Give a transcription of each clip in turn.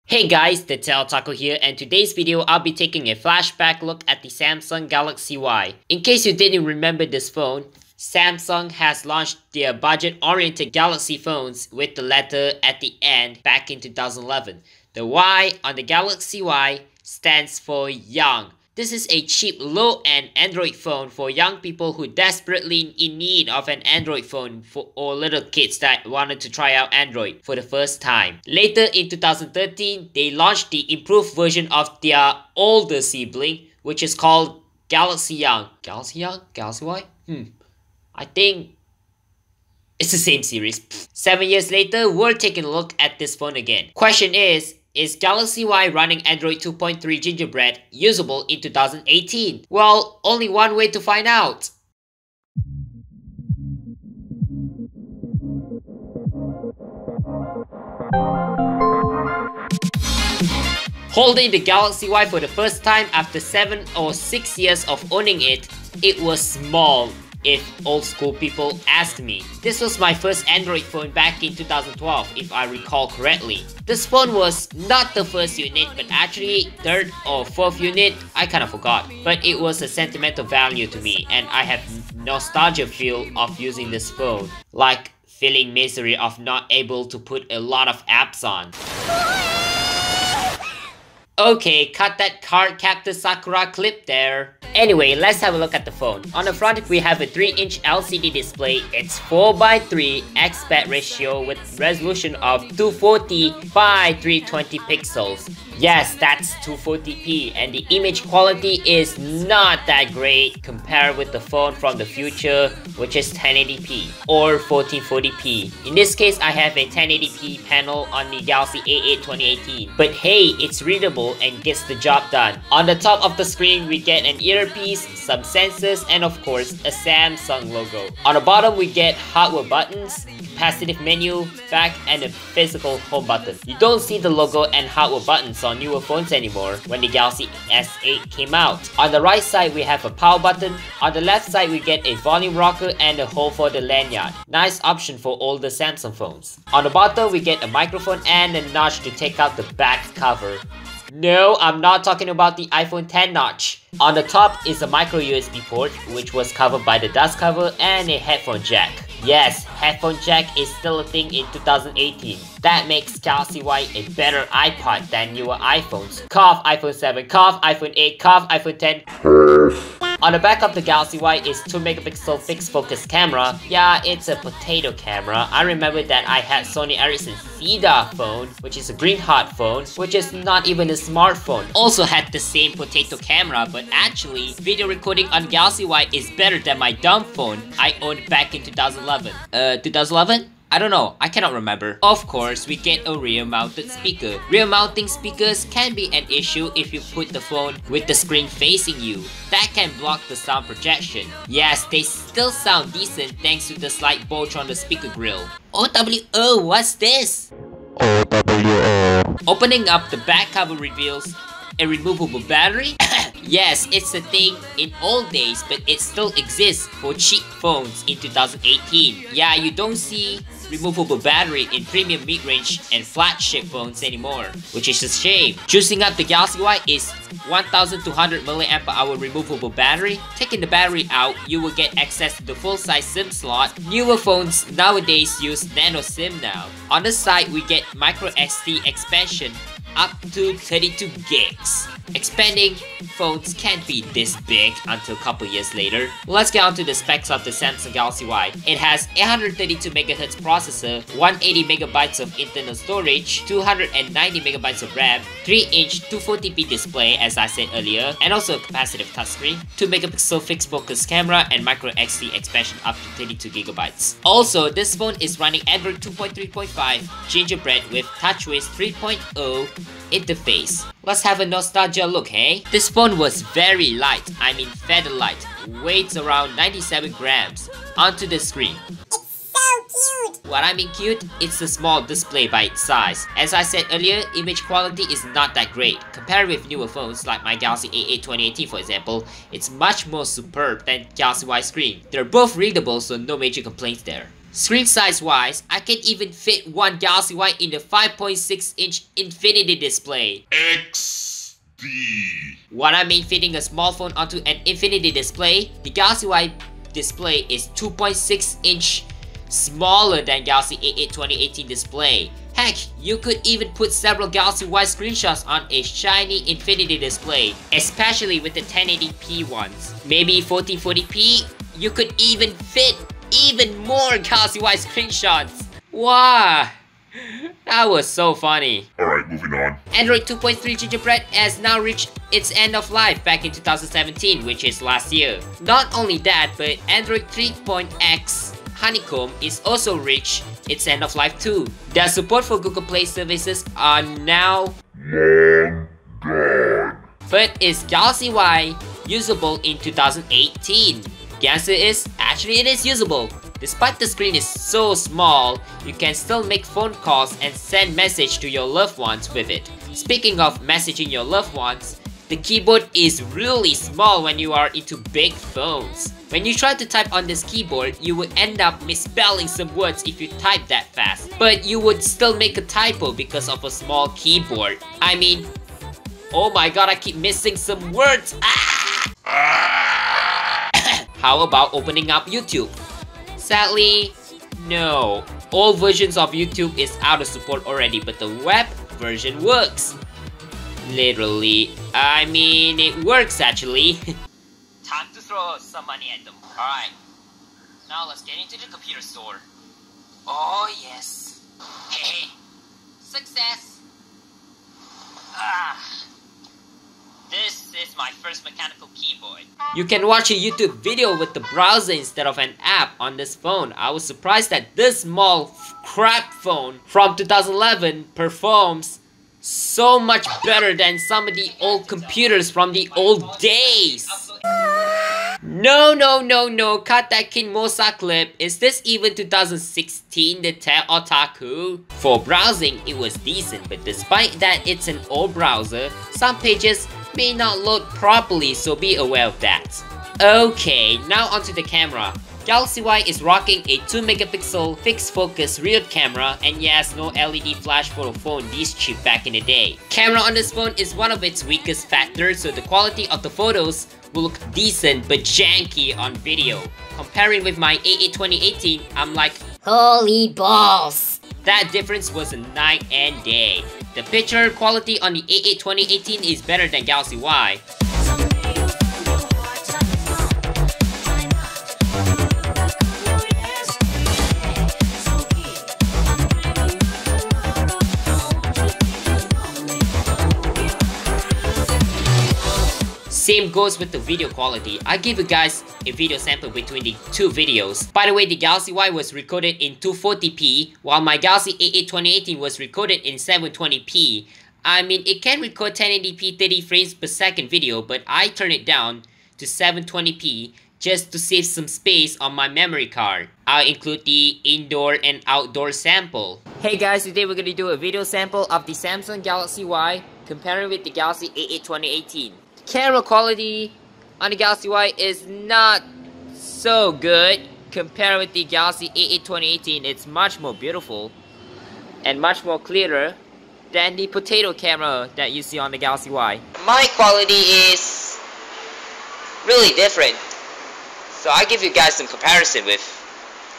Hey guys, TheTechOtaku here, and today's video I'll be taking a flashback look at the Samsung Galaxy Y. In case you didn't remember this phone, Samsung has launched their budget-oriented Galaxy phones with the letter at the end back in 2011. The Y on the Galaxy Y stands for young. This is a cheap, low-end Android phone for young people who desperately in need of an Android phone or little kids that wanted to try out Android for the first time. Later in 2013, they launched the improved version of their older sibling, which is called Galaxy Young. Galaxy Young? Galaxy Y? I think it's the same series. 7 years later, we're taking a look at this phone again. Question is Galaxy Y running Android 2.3 Gingerbread usable in 2018? Well, only one way to find out. Holding the Galaxy Y for the first time after 7 or 6 years of owning it, it was small, if old school people asked me. This was my first Android phone back in 2012, if I recall correctly. This phone was not the first unit, but actually third or fourth unit, I kinda forgot. But it was a sentimental value to me, and I have nostalgia feel of using this phone. Like feeling misery of not able to put a lot of apps on. Okay, cut that Cardcaptor Sakura clip there. Anyway, let's have a look at the phone. On the front, we have a 3-inch LCD display. It's 4:3 aspect ratio with resolution of 240 by 320 pixels. Yes, that's 240p, and the image quality is not that great compared with the phone from the future, which is 1080p or 1440p. In this case, I have a 1080p panel on the Galaxy A8 2018. But hey, it's readable and gets the job done. On the top of the screen, we get an earpiece, some sensors, and of course, a Samsung logo. On the bottom, we get hardware buttons, capacitive menu, back, and a physical home button. You don't see the logo and hardware buttons on newer phones anymore when the Galaxy S8 came out. On the right side, we have a power button. On the left side, we get a volume rocker and a hole for the lanyard. Nice option for older Samsung phones. On the bottom, we get a microphone and a notch to take out the back cover. No, I'm not talking about the iPhone X notch. On the top is a micro USB port, which was covered by the dust cover, and a headphone jack. Yes, headphone jack is still a thing in 2018. That makes Galaxy Y a better iPod than newer iPhones. Cough iPhone 7, cough iPhone 8, cough iPhone 10. On the back of the Galaxy Y is 2-megapixel fixed focus camera. Yeah, it's a potato camera. I remember that I had Sony Ericsson's Cedar phone, which is a green hot phone, which is not even a smartphone. Also had the same potato camera, but actually, video recording on Galaxy Y is better than my dumb phone I owned back in 2011. 2011? I don't know, I cannot remember. Of course, we get a rear-mounted speaker. Rear-mounting speakers can be an issue if you put the phone with the screen facing you. That can block the sound projection. Yes, they still sound decent thanks to the slight bulge on the speaker grill. OWO, what's this? OWO. Opening up the back cover reveals a removable battery? Yes, it's a thing in old days, but it still exists for cheap phones in 2018. Yeah, you don't see removable battery in premium mid-range and flagship phones anymore, which is a shame. Juicing up the Galaxy Y is 1200 mAh removable battery. Taking the battery out, you will get access to the full-size SIM slot. Newer phones nowadays use nano SIM now. On the side, we get micro SD expansion up to 32 gigs. Expanding phones can't be this big until a couple years later. Let's get on to the specs of the Samsung Galaxy Y. It has 832 MHz processor, 180 MB of internal storage, 290 MB of RAM, 3-inch 240p display as I said earlier, and also a capacitive touchscreen, 2-megapixel fixed focus camera, and micro SD expansion up to 32 GB. Also, this phone is running Android 2.3.5 Gingerbread with TouchWiz 3.0 interface. Let's have a nostalgia look, hey? This phone was very light, I mean feather light, weighs around 97 grams. Onto the screen. It's so cute! What I mean cute? It's a small display by its size. As I said earlier, image quality is not that great. Compared with newer phones like my Galaxy A8 2018 for example, it's much more superb than Galaxy Y screen. They're both readable, so no major complaints there. Screen size wise, I can even fit one Galaxy Y in the 5.6-inch Infinity display. XD. What I mean fitting a small phone onto an Infinity display, the Galaxy Y display is 2.6-inch smaller than Galaxy A8 2018 display. Heck, you could even put several Galaxy Y screenshots on a shiny Infinity display, especially with the 1080p ones. Maybe 1440p, you could even fit even more Galaxy Y screenshots. Wow, that was so funny. Alright, moving on. Android 2.3 Gingerbread has now reached its end of life back in 2017, which is last year. Not only that, but Android 3.x Honeycomb is also reached its end of life too. The support for Google Play services are now long gone. But is Galaxy Y usable in 2018? The answer is, actually it is usable. Despite the screen is so small, you can still make phone calls and send message to your loved ones with it. Speaking of messaging your loved ones, the keyboard is really small when you are into big phones. When you try to type on this keyboard, you would end up misspelling some words if you type that fast. But you would still make a typo because of a small keyboard. I mean, oh my god, I keep missing some words. How about opening up YouTube? Sadly, no. All versions of YouTube is out of support already, but the web version works. Literally, I mean, it works actually. Time to throw some money at them. Alright, now let's get into the computer store. Oh yes. Hey, success. This is my first mechanical keyboard. You can watch a YouTube video with the browser instead of an app on this phone. I was surprised that this small crap phone from 2011 performs so much better than some of the old computers from the old days. No, cut that King Mosa clip. Is this even 2016 TheTechOtaku? For browsing, it was decent, but despite that it's an old browser, some pages may not load properly, so be aware of that. Okay, now onto the camera. Galaxy Y is rocking a 2-megapixel fixed focus rear camera, and yes, no LED flash for a phone this cheap back in the day. Camera on this phone is one of its weakest factors, so the quality of the photos will look decent but janky on video. Comparing with my A8 2018, I'm like, holy balls! That difference was a night and day. The picture quality on the A8 2018 is better than Galaxy Y. Same goes with the video quality. I give you guys a video sample between the two videos. By the way, the Galaxy Y was recorded in 240p, while my Galaxy A8 2018 was recorded in 720p. I mean, it can record 1080p 30 frames per second video, but I turn it down to 720p just to save some space on my memory card. I'll include the indoor and outdoor sample. Hey guys, today we're gonna do a video sample of the Samsung Galaxy Y comparing with the Galaxy A8 2018. Camera quality on the Galaxy Y is not so good compared with the Galaxy A8 2018. It's much more beautiful and much more clearer than the potato camera that you see on the Galaxy Y. My quality is really different, so I'll give you guys some comparison with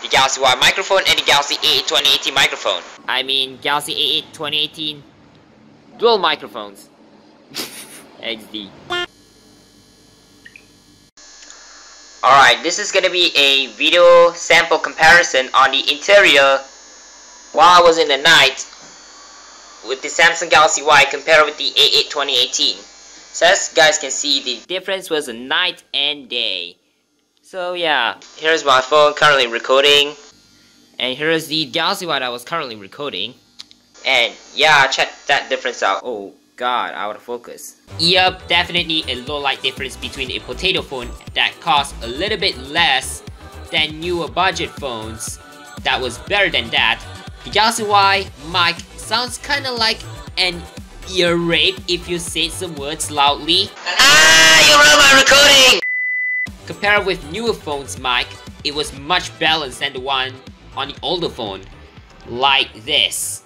the Galaxy Y microphone and the Galaxy A8 2018 microphone. I mean Galaxy A8 2018 dual microphones. XD. Alright, this is gonna be a video sample comparison on the interior while I was in the night with the Samsung Galaxy Y compared with the A8 2018. So as you guys can see, the difference was a night and day. So yeah, here's my phone currently recording, and here's the Galaxy Y that I was currently recording. And yeah, check that difference out. Oh god, out of focus. Yup, definitely a low light difference between a potato phone that costs a little bit less than newer budget phones that was better than that. The Galaxy Y mic sounds kinda like an ear rape if you say some words loudly. You ruined my recording! Compared with newer phones' mic, it was much balanced than the one on the older phone, like this.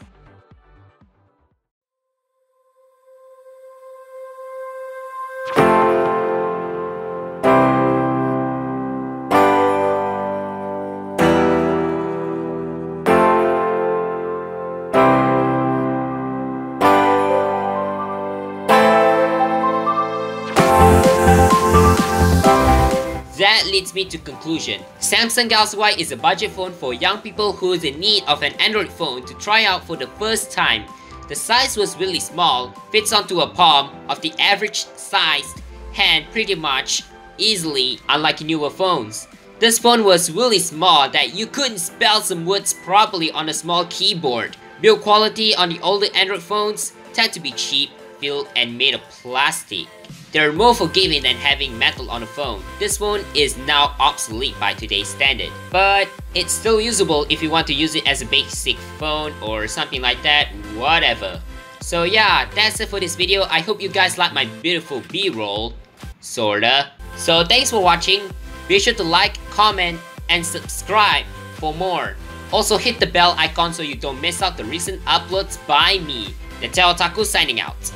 That leads me to conclusion. Samsung Galaxy Y is a budget phone for young people who is in need of an Android phone to try out for the first time. The size was really small, fits onto a palm of the average sized hand pretty much easily, unlike newer phones. This phone was really small that you couldn't spell some words properly on a small keyboard. Build quality on the older Android phones tend to be cheap, built and made of plastic. They're more forgiving than having metal on a phone. This phone is now obsolete by today's standard, but it's still usable if you want to use it as a basic phone or something like that, whatever. So yeah, that's it for this video. I hope you guys like my beautiful B-roll, sorta. So thanks for watching. Be sure to like, comment, and subscribe for more. Also hit the bell icon so you don't miss out the recent uploads by me. TheTechOtaku signing out.